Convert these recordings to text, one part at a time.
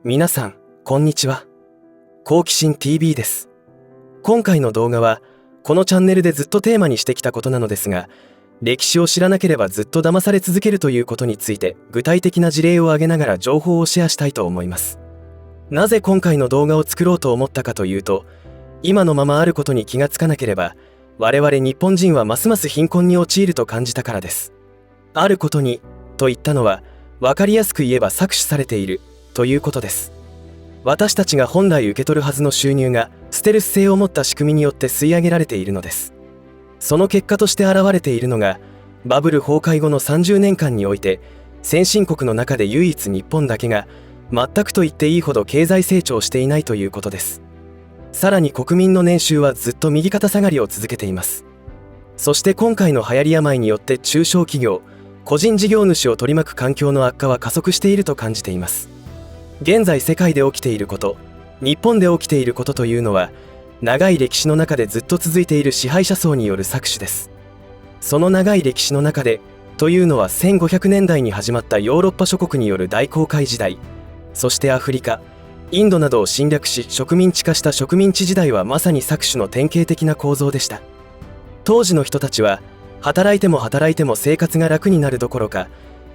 皆さん、こんにちは。好奇心 TV です。今回の動画は、このチャンネルでずっとテーマにしてきたことなのですが、歴史を知らなければずっと騙され続けるということについて、具体的な事例を挙げながら情報をシェアしたいと思います。なぜ今回の動画を作ろうと思ったかというと、今のままあることに気がつかなければ、我々日本人はますます貧困に陥ると感じたからです。あることに、と言ったのは、分かりやすく言えば搾取されている、ということです。私たちが本来受け取るはずの収入がステルス性を持った仕組みによって吸い上げられているのです。その結果として現れているのが、バブル崩壊後の30年間において先進国の中で唯一日本だけが全くと言っていいほど経済成長していないということです。さらに国民の年収はずっと右肩下がりを続けています。そして今回の流行り病によって中小企業、個人事業主を取り巻く環境の悪化は加速していると感じています。現在世界で起きていること、日本で起きていることというのは、長い歴史の中でずっと続いている支配者層による搾取です。その長い歴史の中で、というのは1500年代に始まったヨーロッパ諸国による大航海時代、そしてアフリカ、インドなどを侵略し植民地化した植民地時代はまさに搾取の典型的な構造でした。当時の人たちは、働いても働いても生活が楽になるどころか、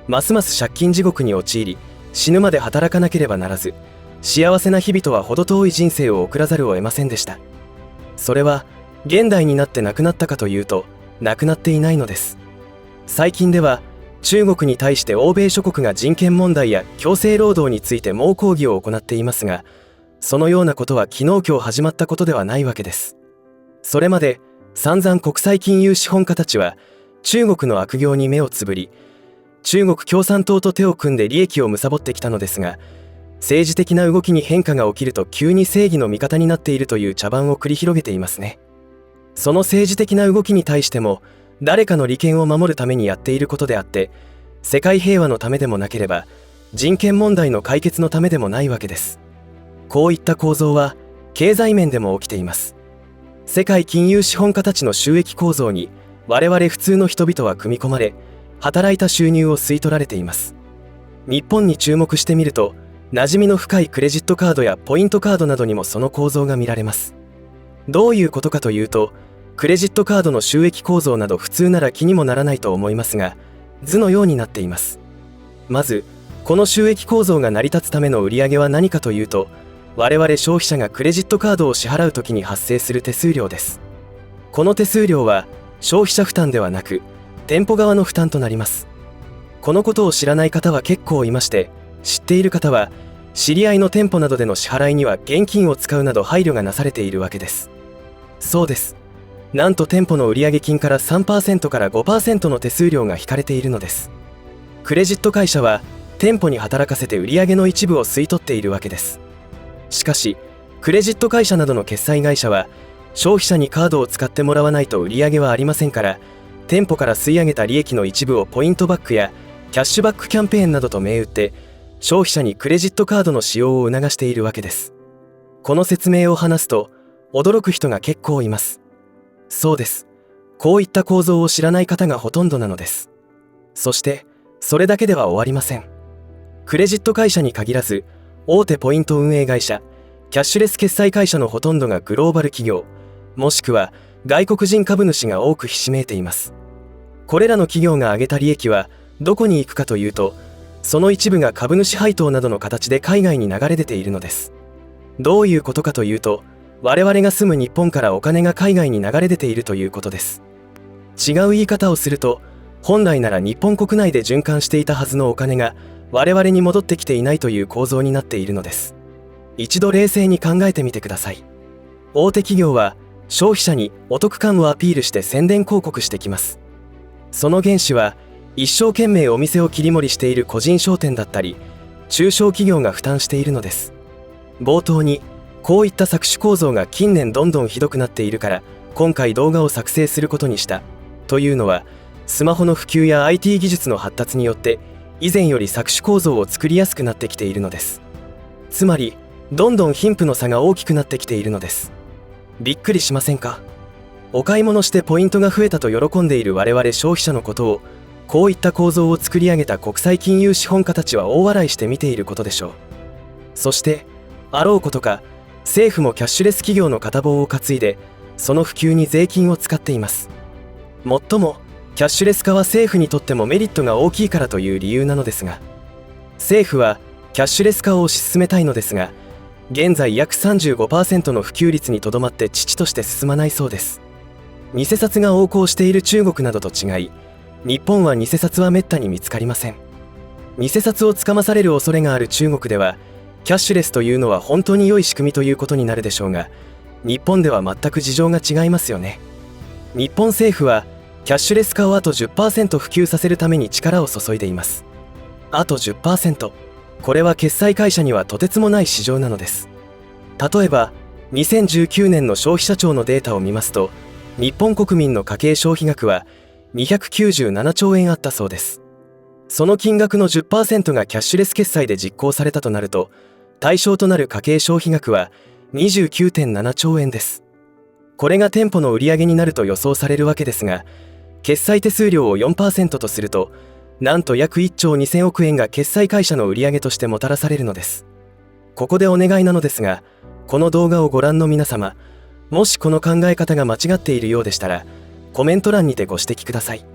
ますます借金地獄に陥り、死ぬまで働かなければならず、幸せな日々とは程遠い人生を送らざるを得ませんでした。それは、現代になってなくなったかというと、なくなっていないのです。最近では、中国に対して欧米諸国が人権問題や強制労働について猛抗議を行っていますが、そのようなことは昨日今日始まったことではないわけです。それまで、散々国際金融資本家たちは、中国の悪行に目をつぶり、中国共産党と手を組んで利益を貪ってきたのですが、政治的な動きに変化が起きると急に正義の味方になっているという茶番を繰り広げていますね。その政治的な動きに対しても、誰かの利権を守るためにやっていることであって、世界平和のためでもなければ、人権問題の解決のためでもないわけです。こういった構造は、経済面でも起きています。世界金融資本家たちの収益構造に、我々普通の人々は組み込まれ、働いた収入を吸い取られています。日本に注目してみると、馴染みの深いクレジットカードやポイントカードなどにもその構造が見られます。どういうことかというと、クレジットカードの収益構造など普通なら気にもならないと思いますが、図のようになっています。まず、この収益構造が成り立つための売上は何かというと、我々消費者がクレジットカードを支払うときに発生する手数料です。この手数料は消費者負担ではなく、店舗側の負担となります。このことを知らない方は結構いまして、知っている方は、知り合いの店舗などでの支払いには現金を使うなど配慮がなされているわけです。そうです。なんと店舗の売上金から 3% から 5% の手数料が引かれているのです。クレジット会社は、店舗に働かせて売上の一部を吸い取っているわけです。しかし、クレジット会社などの決済会社は、消費者にカードを使ってもらわないと売上はありませんから、店舗から吸い上げた利益の一部をポイントバックやキャッシュバックキャンペーンなどと銘打って消費者にクレジットカードの使用を促しているわけです。この説明を話すと驚く人が結構います。そうです。こういった構造を知らない方がほとんどなのです。そしてそれだけでは終わりません。クレジット会社に限らず大手ポイント運営会社、キャッシュレス決済会社のほとんどがグローバル企業、もしくは外国人株主が多くひしめいています。これらの企業が上げた利益はどこに行くかというと、その一部が株主配当などの形で海外に流れ出ているのです。どういうことかというと、我々が住む日本からお金が海外に流れ出ているということです。違う言い方をすると、本来なら日本国内で循環していたはずのお金が我々に戻ってきていないという構造になっているのです。一度冷静に考えてみてください。大手企業は消費者にお得感をアピールして宣伝広告してきます。その原資は一生懸命お店を切り盛りしている個人商店だったり中小企業が負担しているのです。冒頭にこういった搾取構造が近年どんどんひどくなっているから今回動画を作成することにしたというのは、スマホの普及や IT 技術の発達によって以前より搾取構造を作りやすくなってきているのです。つまりどんどん貧富の差が大きくなってきているのです。びっくりしませんか？お買い物してポイントが増えたと喜んでいる我々消費者のことを、こういった構造を作り上げた国際金融資本家たちは大笑いして見ていることでしょう。そしてあろうことか政府もキャッシュレス企業の片棒を担いでその普及に税金を使っています。もっともキャッシュレス化は政府にとってもメリットが大きいからという理由なのですが、政府はキャッシュレス化を推し進めたいのですが、現在約 35% の普及率にとどまって遅々として進まないそうです。偽札が横行している中国などと違い、日本は偽札はめったに見つかりません。偽札をつかまされる恐れがある中国では、キャッシュレスというのは本当に良い仕組みということになるでしょうが、日本では全く事情が違いますよね。日本政府はキャッシュレス化をあと 10% 普及させるために力を注いでいます。あと 10%、これは決済会社にはとてつもない市場なのです。例えば2019年の消費者庁のデータを見ますと、日本国民の家計消費額は297兆円あったそうです。その金額の 10% がキャッシュレス決済で実行されたとなると、対象となる家計消費額は 29.7 兆円です。これが店舗の売上になると予想されるわけですが、決済手数料を 4% とすると、なんと約1兆2000億円が決済会社の売上としてもたらされるのです。ここでお願いなのですが、この動画をご覧の皆様、もしこの考え方が間違っているようでしたら、コメント欄にてご指摘ください。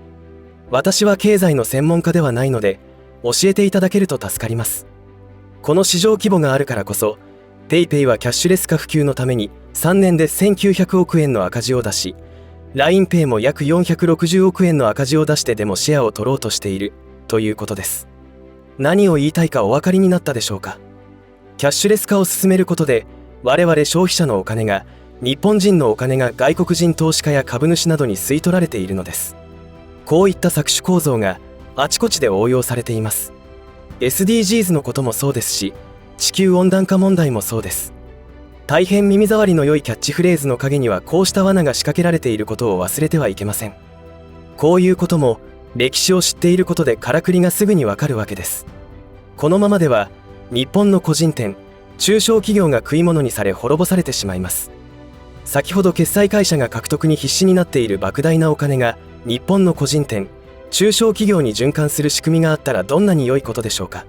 私は経済の専門家ではないので、教えていただけると助かります。この市場規模があるからこそ、PayPay はキャッシュレス化普及のために3年で1900億円の赤字を出し、LINEPay も約460億円の赤字を出してでもシェアを取ろうとしているということです。何を言いたいかお分かりになったでしょうか。キャッシュレス化を進めることで、我々消費者のお金が、日本人のお金が外国人投資家や株主などに吸い取られているのです。こういった搾取構造があちこちで応用されています。SDGs のこともそうですし、地球温暖化問題もそうです。大変耳障りの良いキャッチフレーズの陰にはこうした罠が仕掛けられていることを忘れてはいけません。こういうことも歴史を知っていることでからくりがすぐにわかるわけです。このままでは日本の個人店、中小企業が食い物にされ滅ぼされてしまいます。先ほど決済会社が獲得に必死になっている莫大なお金が日本の個人店、中小企業に循環する仕組みがあったらどんなに良いことでしょうか。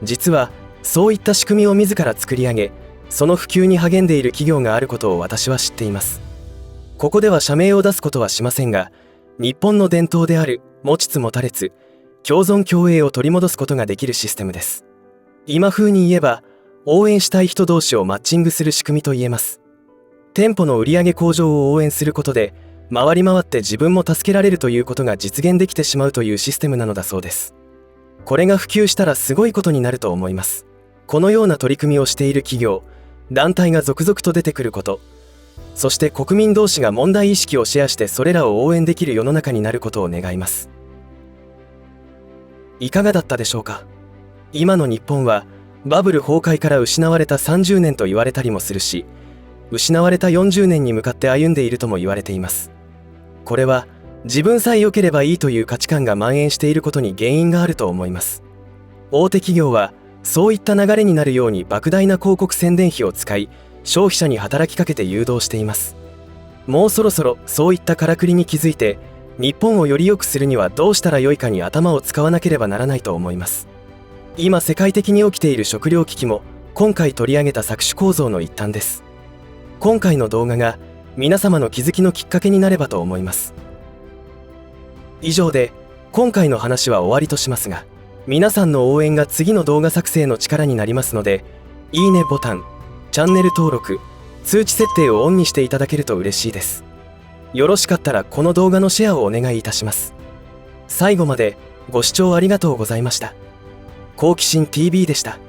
実はそういった仕組みを自ら作り上げ、その普及に励んでいる企業があることを私は知っています。ここでは社名を出すことはしませんが、日本の伝統である持ちつ持たれつ、共存共栄を取り戻すことができるシステムです。今風に言えば、応援したい人同士をマッチングする仕組みと言えます。店舗の売上向上を応援することで、回り回って自分も助けられるということが実現できてしまうというシステムなのだそうです。これが普及したらすごいことになると思います。このような取り組みをしている企業、団体が続々と出てくること、そして国民同士が問題意識をシェアしてそれらを応援できる世の中になることを願います。いかがだったでしょうか。今の日本はバブル崩壊から失われた30年と言われたりもするし、失われた40年に向かって歩んでいるとも言われています。これは自分さえ良ければいいという価値観が蔓延していることに原因があると思います。大手企業はそういった流れになるように莫大な広告宣伝費を使い、消費者に働きかけて誘導しています。もうそろそろそういったからくりに気づいて、日本をより良くするにはどうしたらよいかに頭を使わなければならないと思います。今世界的に起きている食糧危機も今回取り上げた搾取構造の一端です。今回の動画が皆様の気づきのきっかけになればと思います。以上で今回の話は終わりとしますが、皆さんの応援が次の動画作成の力になりますので、いいねボタン、チャンネル登録、通知設定をオンにしていただけると嬉しいです。よろしかったらこの動画のシェアをお願いいたします。最後までご視聴ありがとうございました。好奇心 TV でした。